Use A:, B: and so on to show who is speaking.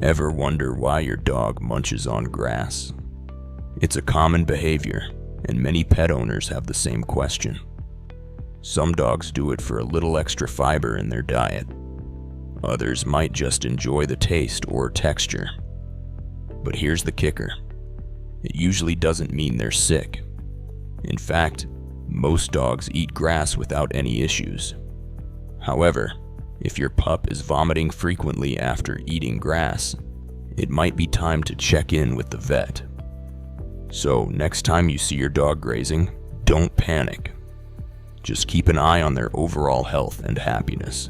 A: Ever wonder why your dog munches on grass? It's a common behavior, and many pet owners have the same question. Some dogs do it for a little extra fiber in their diet. Others might just enjoy the taste or texture. But here's the kicker. It usually doesn't mean they're sick. In fact, most dogs eat grass without any issues. However, if your pup is vomiting frequently after eating grass, it might be time to check in with the vet. So next time you see your dog grazing, don't panic. Just keep an eye on their overall health and happiness.